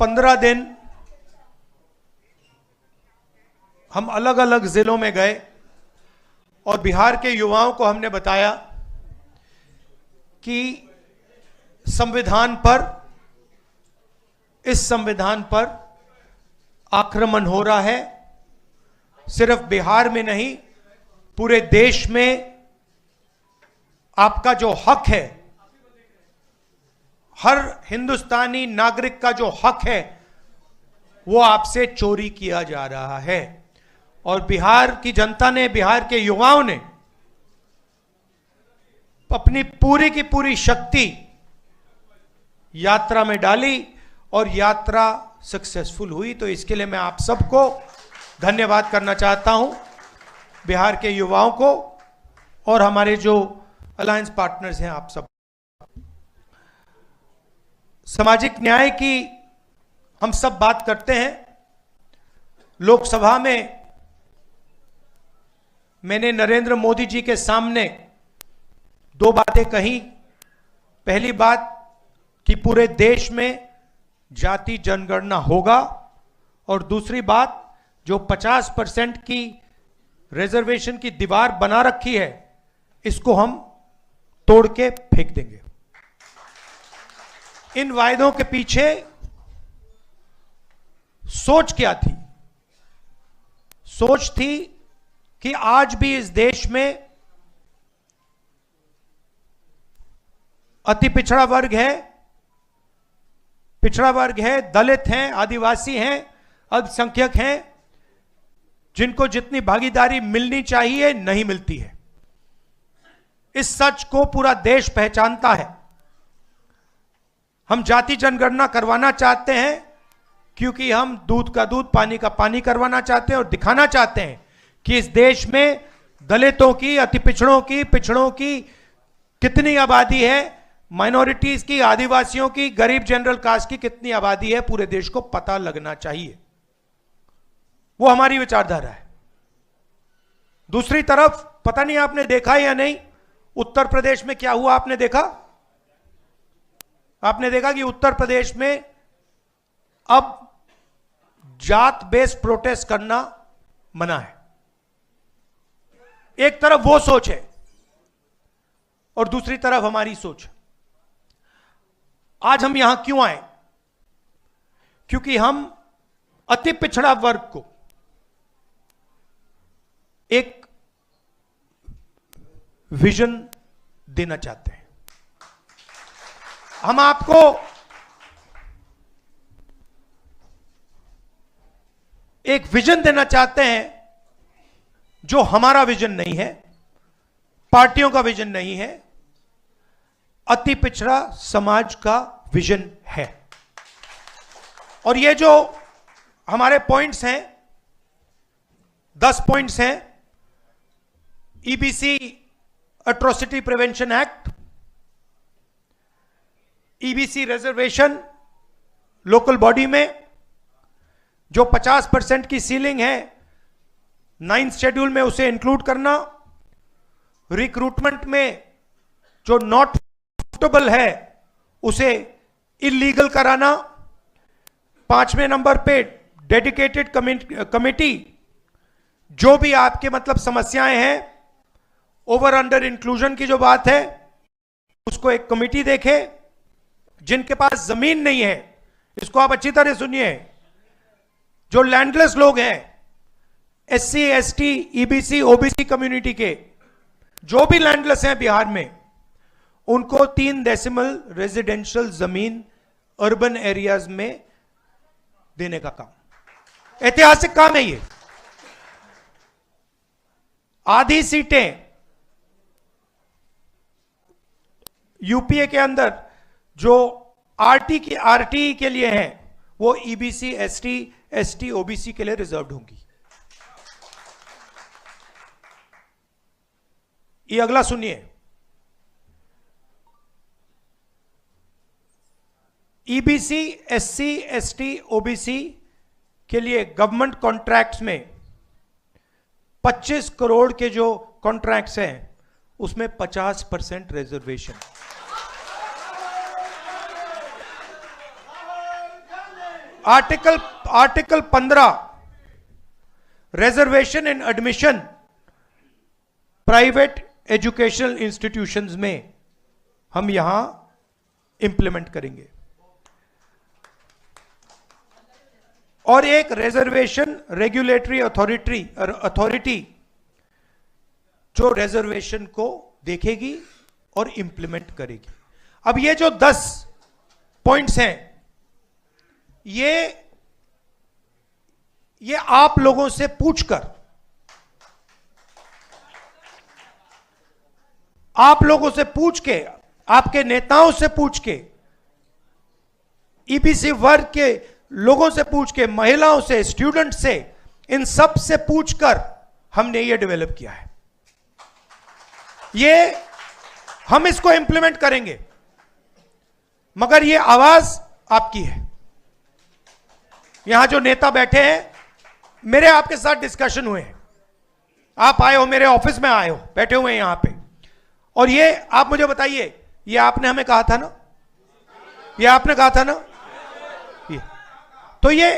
15 दिन हम अलग अलग जिलों में गए और बिहार के युवाओं को हमने बताया कि इस संविधान पर आक्रमण हो रहा है। सिर्फ बिहार में नहीं, पूरे देश में आपका जो हक है, हर हिंदुस्तानी नागरिक का जो हक है, वो आपसे चोरी किया जा रहा है। और बिहार की जनता ने, बिहार के युवाओं ने अपनी पूरी की पूरी शक्ति यात्रा में डाली और यात्रा सक्सेसफुल हुई। तो इसके लिए मैं आप सबको धन्यवाद करना चाहता हूं, बिहार के युवाओं को और हमारे जो अलायंस पार्टनर्स हैं, आप सब। सामाजिक न्याय की हम सब बात करते हैं। लोकसभा में मैंने नरेंद्र मोदी जी के सामने 2 बातें कही। पहली बात कि पूरे देश में जाति जनगणना होगा, और दूसरी बात जो 50% की रिजर्वेशन की दीवार बना रखी है, इसको हम तोड़ के फेंक देंगे। इन वायदों के पीछे सोच क्या थी? सोच थी कि आज भी इस देश में अति पिछड़ा वर्ग है, दलित हैं, आदिवासी हैं, अल्पसंख्यक हैं, जिनको जितनी भागीदारी मिलनी चाहिए नहीं मिलती है। इस सच को पूरा देश पहचानता है। हम जाति जनगणना करवाना चाहते हैं क्योंकि हम दूध का दूध, पानी का पानी करवाना चाहते हैं और दिखाना चाहते हैं कि इस देश में दलितों की, अति पिछड़ों की कितनी आबादी है, माइनॉरिटीज की, आदिवासियों की, गरीब जनरल कास्ट की कितनी आबादी है, पूरे देश को पता लगना चाहिए। वो हमारी विचारधारा है। दूसरी तरफ, पता नहीं आपने देखा या नहीं, उत्तर प्रदेश में क्या हुआ? आपने देखा कि उत्तर प्रदेश में अब जात बेस्ड प्रोटेस्ट करना मना है। एक तरफ वो सोच है और दूसरी तरफ हमारी सोच है। आज हम यहां क्यों आए? क्योंकि हम अति पिछड़ा वर्ग को एक विजन देना चाहते हैं। हम आपको एक विजन देना चाहते हैं जो हमारा विजन नहीं है, पार्टियों का विजन नहीं है, अति पिछड़ा समाज का विजन है। और ये जो हमारे पॉइंट्स हैं, 10 पॉइंट्स हैं। EBC atrocity prevention act, EBC reservation local body में जो 50% की सीलिंग है, 9th शेड्यूल में उसे इंक्लूड करना, रिक्रूटमेंट में जो नॉट सूटेबल है उसे इलीगल कराना, 5वें नंबर पे डेडिकेटेड कमेटी, जो भी आपके मतलब समस्याएं हैं, ओवर अंडर इंक्लूजन की जो बात है, उसको एक कमेटी देखे। जिनके पास जमीन नहीं है, इसको आप अच्छी तरह सुनिए, जो लैंडलेस लोग हैं, SC, ST, EBC, OBC community के जो भी लैंडलेस हैं बिहार में, उनको 3 डेसिमल रेजिडेंशियल जमीन अर्बन एरियाज में देने का काम, ऐतिहासिक काम है ये। आधी सीटें यूपीए के अंदर जो आरटी के लिए हैं, वो EBC, ST, ST, OBC के लिए रिजर्व्ड होंगी। ये अगला सुनिए, EBC, SC, ST, OBC के लिए गवर्नमेंट कॉन्ट्रैक्ट्स में 25 करोड़ के जो कॉन्ट्रैक्ट्स हैं, उसमें 50% रिजर्वेशन। आर्टिकल 15 रिजर्वेशन इन एडमिशन प्राइवेट एजुकेशनल इंस्टीट्यूशंस में हम यहां इंप्लीमेंट करेंगे। और एक रिजर्वेशन रेगुलेटरी अथॉरिटी जो रिजर्वेशन को देखेगी और इंप्लीमेंट करेगी। अब ये जो 10 पॉइंट्स हैं, ये आप लोगों से पूछकर, आप लोगों से पूछ के, आपके नेताओं से पूछ के, ईबीसी वर्ग के लोगों से पूछ के, महिलाओं से, स्टूडेंट से, इन सब से पूछकर हमने ये डेवलप किया है। ये हम इसको इंप्लीमेंट करेंगे, मगर ये आवाज आपकी है। यहां जो नेता बैठे हैं, मेरे आपके साथ डिस्कशन हुए हैं, आप आए हो, मेरे ऑफिस में आए हो, बैठे हुए हैं यहां पे, और ये आप मुझे बताइए, ये आपने हमें कहा था ना, ये आपने कहा था ना, तो ये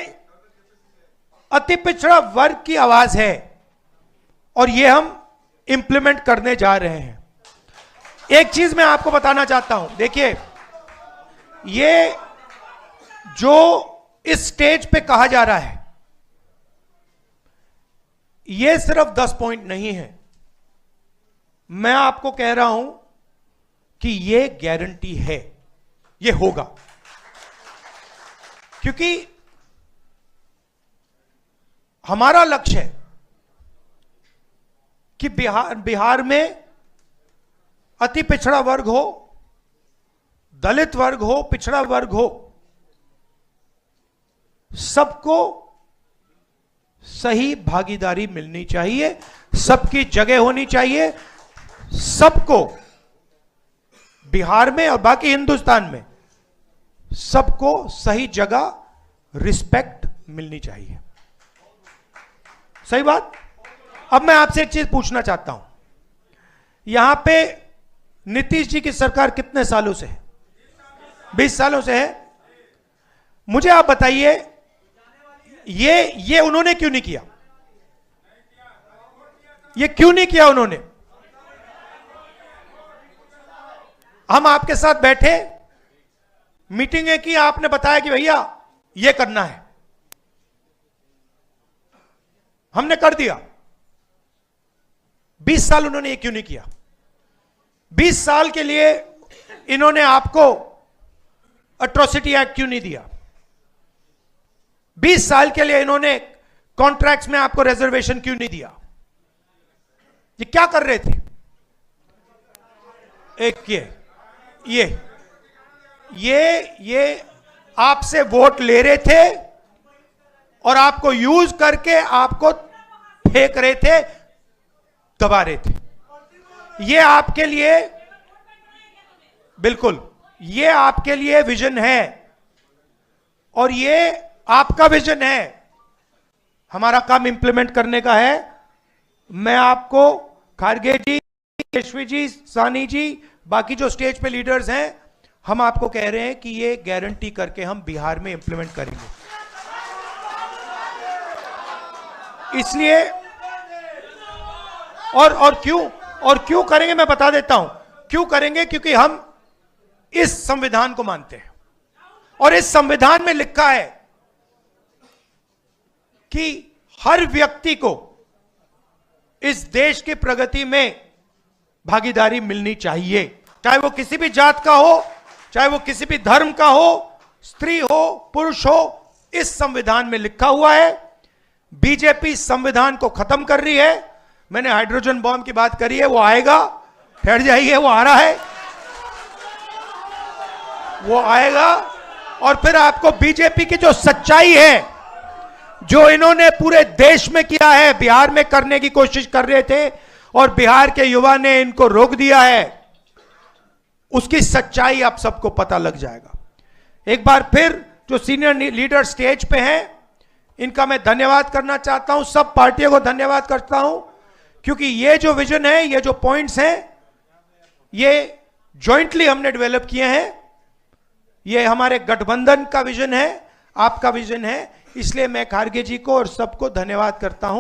अति पिछड़ा वर्ग की आवाज है और ये हम इंप्लीमेंट करने जा रहे हैं। एक चीज मैं आपको बताना चाहता हूं, देखिए, ये जो इस स्टेज पे कहा जा रहा है, ये सिर्फ 10 पॉइंट नहीं है। मैं आपको कह रहा हूं कि ये गारंटी है, ये होगा, क्योंकि हमारा लक्ष्य है कि बिहार में अति पिछड़ा वर्ग हो, दलित वर्ग हो, पिछड़ा वर्ग हो, सबको सही भागीदारी मिलनी चाहिए, सबकी जगह होनी चाहिए, सबको बिहार में और बाकी हिंदुस्तान में सबको सही जगह रिस्पेक्ट मिलनी चाहिए। सही बात। अब मैं आपसे एक चीज पूछना चाहता हूं, यहां पे नीतीश जी की सरकार कितने सालों से है? 20 सालों से है। मुझे आप बताइए, ये उन्होंने क्यों नहीं किया? ये क्यों नहीं किया उन्होंने? हम आपके साथ बैठे, मीटिंगें की, आपने बताया कि भैया ये करना है, हमने कर दिया। 20 साल उन्होंने ये क्यों नहीं किया? 20 साल के लिए इन्होंने आपको एट्रोसिटी एक्ट क्यों नहीं दिया? 20 साल के लिए इन्होंने कॉन्ट्रैक्ट्स में आपको रिजर्वेशन क्यों नहीं दिया? ये क्या कर रहे थे? एक ये आपसे वोट ले रहे थे और आपको यूज करके आपको फेंक रहे थे, दबा रहे थे। ये आपके लिए, बिल्कुल, ये आपके लिए विजन है और ये आपका विजन है। हमारा काम इंप्लीमेंट करने का है। मैं आपको, खारगे जी, यशवी जी, सानी जी, बाकी जो स्टेज पे लीडर्स हैं, हम आपको कह रहे हैं कि ये गारंटी करके हम बिहार में इंप्लीमेंट करेंगे। इसलिए और क्यों करेंगे, मैं बता देता हूं क्यों करेंगे। क्योंकि हम इस संविधान को मानते हैं और इस संविधान में लिखा है कि हर व्यक्ति को इस देश की प्रगति में भागीदारी मिलनी चाहिए, चाहे वो किसी भी जात का हो, चाहे वो किसी भी धर्म का हो, स्त्री हो, पुरुष हो। इस संविधान में लिखा हुआ है। बीजेपी संविधान को खत्म कर रही है। मैंने हाइड्रोजन बॉम्ब की बात करी है, वो आएगा, ठहर जाइए, वो आ रहा है, वो आएगा। और फिर आपको बीजेपी की जो सच्चाई है, जो इन्होंने पूरे देश में किया है, बिहार में करने की कोशिश कर रहे थे और बिहार के युवा ने इनको रोक दिया है, उसकी सच्चाई आप सबको पता लग जाएगा। एक बार फिर जो सीनियर लीडर स्टेज पे हैं, इनका मैं धन्यवाद करना चाहता हूं, सब पार्टियों को धन्यवाद करता हूं, क्योंकि ये जो विजन है, ये जो पॉइंट्स हैं, ये जॉइंटली हमने डेवलप किए हैं। ये हमारे गठबंधन का विजन है, आपका विजन है, इसलिए मैं खारगे जी को और सबको धन्यवाद करता हूं।